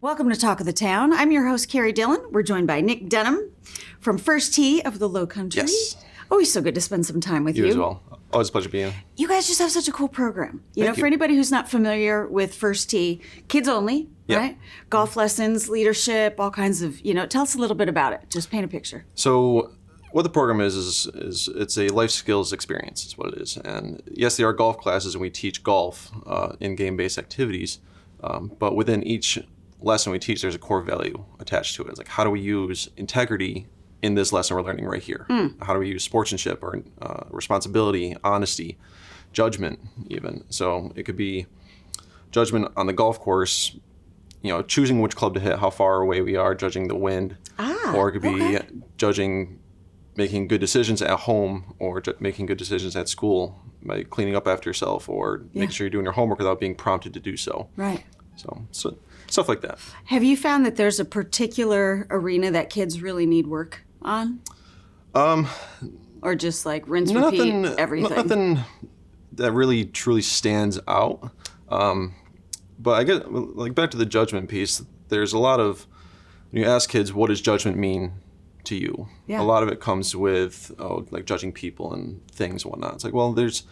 Welcome to Talk of the Town. I'm your host, Keri Dillon. We're joined by Nick Dunham from First Tee of the Lowcountry. Yes. Always so good to spend some time with you. You as well. Always a pleasure being here. You guys just have such a cool program. Thank For you. anybody who's not familiar with First Tee, kids only, Yep. right? Golf lessons, leadership, all kinds of, tell us a little bit about it. Just paint a picture. So what the program is it's a life skills experience is what it is. And yes, there are golf classes and we teach golf in game-based activities. But within each lesson we teach, there's a core value attached to it. It's like, how do we use integrity in this lesson we're learning right here? How do we use sportsmanship or responsibility, honesty, judgment even? So it could be judgment on the golf course, choosing which club to hit, how far away we are, judging the wind. Or it could be judging making good decisions at home or making good decisions at school by cleaning up after yourself or making sure you're doing your homework without being prompted to do so. Right. So stuff like that. Have you found that there's a particular arena that kids really need work on? Or just like rinse, repeat, everything? Nothing that really truly stands out. But I get, like, back to the judgment piece, there's a lot of, when you ask kids, what does judgment mean to you? Yeah. A lot of it comes with, like judging people and things and whatnot. It's like, well, there's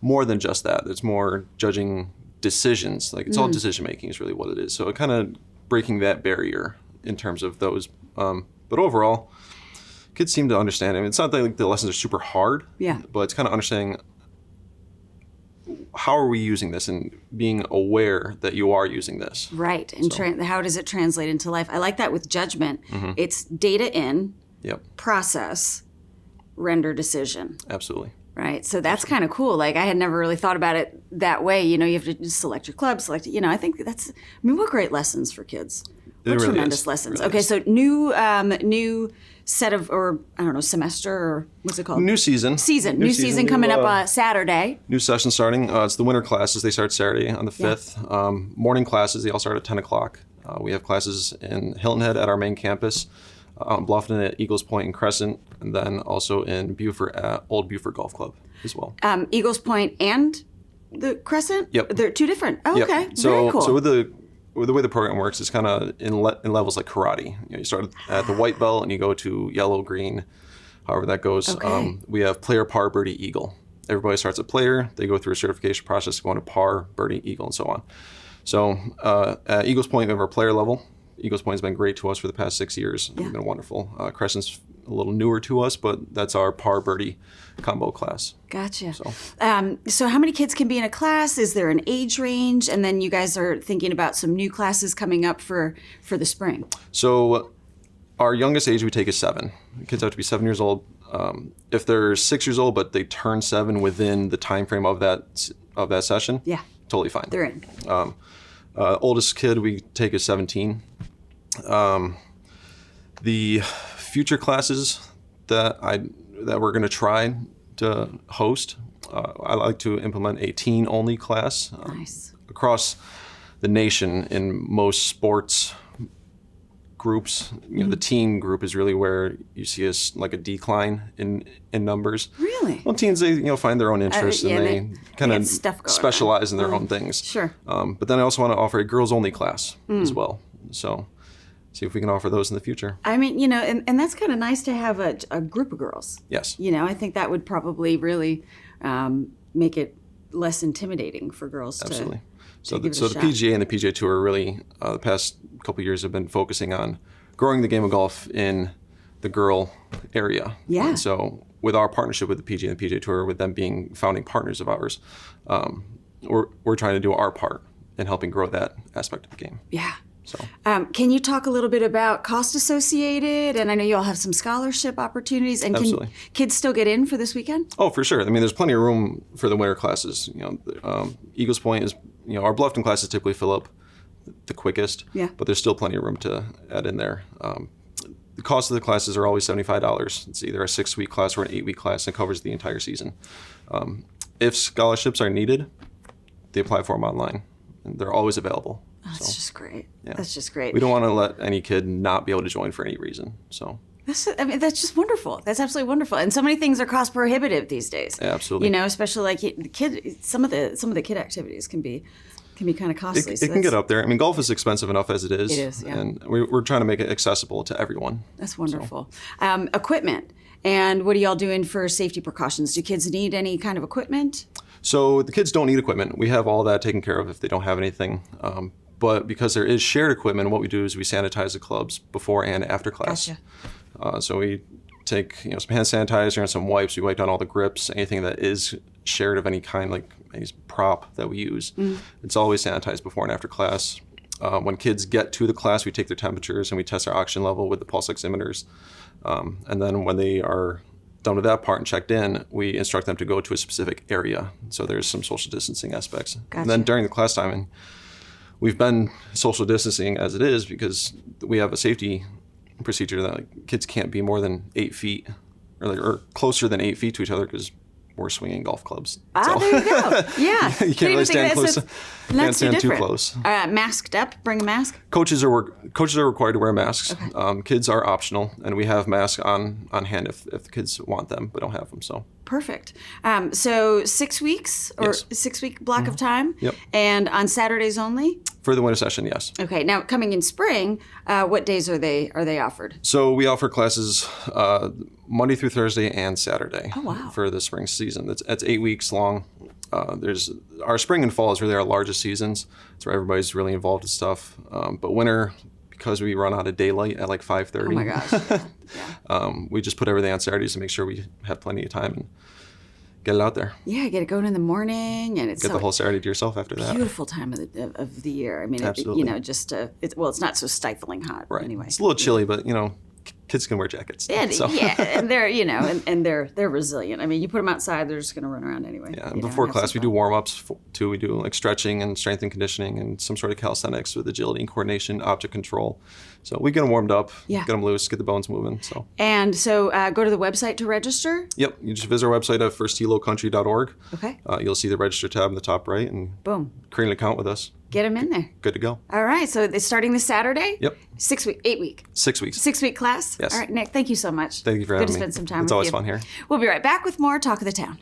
more than just that. There's more judging decisions. Like, it's all decision making is really what it is. So it kind of breaking that barrier in terms of those. But overall, kids seem to understand. I mean, it's not that like the lessons are super hard. Yeah. But it's kind of understanding how are we using this and being aware that you are using this. Right. And how does it translate into life? I like that with judgment. It's data in, process, render decision. Absolutely. Right. So that's kind of cool. Like, I had never really thought about it that way. You have to just select your club, I think what great lessons for kids. What really tremendous is. lessons. It really Okay. is. So new set of, or I don't know, semester, or what's it called? New season. New season coming up Saturday. New session starting. It's the winter classes. They start Saturday on the 5th. Morning classes, they all start at 10 o'clock. We have classes in Hilton Head at our main campus, out in Bluffton at Eagles Point and Crescent, and then also in Beaufort at Old Beaufort Golf Club as well. Eagles Point and the Crescent? Yep. They're two different. Oh, Yep. okay. So, very cool. So with the way the program works, it's kind of in levels like karate. You start at the white belt and you go to yellow, green, however that goes. Okay. We have player, par, birdie, eagle. Everybody starts at player. They go through a certification process going to par, birdie, eagle, and so on. So at Eagles Point, we have our player level. Eagles Point has been great to us for the past 6 years. It's been wonderful. Crescent's a little newer to us, but that's our par, birdie combo class. Gotcha. So how many kids can be in a class? Is there an age range? And then you guys are thinking about some new classes coming up for the spring. So our youngest age we take is 7. Kids have to be 7 years old. If they're 6 years old, but they turn 7 within the time frame of that session, totally fine. They're in. Oldest kid we take is 17. The future classes that we're going to try to host, I like to implement a teen-only class Nice. across the nation in most sports groups. The teen group is really where you see a decline in numbers. Really? Well, teens, they find their own interests and they kind of specialize in their own things. Sure. But then I also want to offer a girls-only class as well. So see if we can offer those in the future. I mean, and that's kind of nice to have a group of girls. Yes. I think that would probably really make it less intimidating for girls Absolutely. to So give the it a shot. PGA and the PGA Tour really, the past couple of years have been focusing on growing the game of golf in the girl area. Yeah. And so with our partnership with the PGA and the PGA Tour, with them being founding partners of ours, we're trying to do our part in helping grow that aspect of the game. Yeah. So Can you talk a little bit about cost associated? And I know you all have some scholarship opportunities. And Absolutely. Can kids still get in for this weekend? Oh, for sure. I mean, there's plenty of room for the winter classes. Eagles Point is, our Bluffton classes typically fill up the quickest. Yeah. But there's still plenty of room to add in there. The cost of the classes are always $75. It's either a 6-week class or an 8-week class, and it covers the entire season. If scholarships are needed, they apply for them online, and they're always available. That's just great. Yeah. That's just great. We don't want to let any kid not be able to join for any reason. So That's just wonderful. That's absolutely wonderful. And so many things are cost prohibitive these days. Yeah, absolutely. Especially like the kid. Some of the kid activities can be can be kind of costly. It can get up there. I mean, golf is expensive enough as it is. It is, yeah. And we're trying to make it accessible to everyone. That's wonderful. Equipment. And what are y'all doing for safety precautions? Do kids need any kind of equipment? So the kids don't need equipment. We have all that taken care of if they don't have anything. But because there is shared equipment, what we do is we sanitize the clubs before and after class. Gotcha. So we take some hand sanitizer and some wipes. We wipe down all the grips, anything that is shared of any kind, like any prop that we use. It's always sanitized before and after class. When kids get to the class, we take their temperatures and we test their oxygen level with the pulse oximeters. And then when they are done with that part and checked in, we instruct them to go to a specific area. So there's some social distancing aspects. Gotcha. And then during the class time, and we've been social distancing as it is because we have a safety procedure that kids can't be more than 8 feet or closer than 8 feet to each other because we're swinging golf clubs. There you go. Yeah. You can't really stand close. Can't stand too different. close. Masked up. Bring a mask. Coaches are required to wear masks. Okay. Kids are optional, and we have masks on hand if the kids want them but don't have them. So perfect. So 6 weeks or Yes. 6 week block of time. Yep. And on Saturdays only. For the winter session, yes. Okay. Now coming in spring, what days are they offered? So we offer classes Monday through Thursday and Saturday. Oh, wow. For the spring season. That's 8 weeks long. There's our spring and fall is really our largest seasons. It's where everybody's really involved in stuff. But winter, because we run out of daylight at like 5:30. Oh my gosh. Yeah. We just put everything on Saturdays to make sure we have plenty of time and get it out there. Yeah, get it going in the morning, and it's Get the whole Saturday to yourself after that. beautiful time of the year. I mean, Absolutely. it's not so stifling hot. Right. Anyway, It's a little chilly, but kids can wear jackets. And, so. yeah, and they're and they're resilient. I mean, you put them outside, they're just going to run around anyway. Yeah, you and know, before have class, some we do fun. warm-ups too. We do like stretching and strength and conditioning and some sort of calisthenics with agility and coordination, object control. So we get them warmed up, Yeah. get them loose, get the bones moving. So. And so go to the website to register. Yep, you just visit our website at firstlowcountry.org. Okay. You'll see the register tab in the top right and Boom. create an account with us. Get them in there. Good to go. All right. So it's starting this Saturday. Yep. 8 week. 6 weeks. 6 week class. Yes. All right, Nick. Thank you so much. Thank you for Good having to me. spend some time It's with always you. fun here. We'll be right back with more Talk of the Town.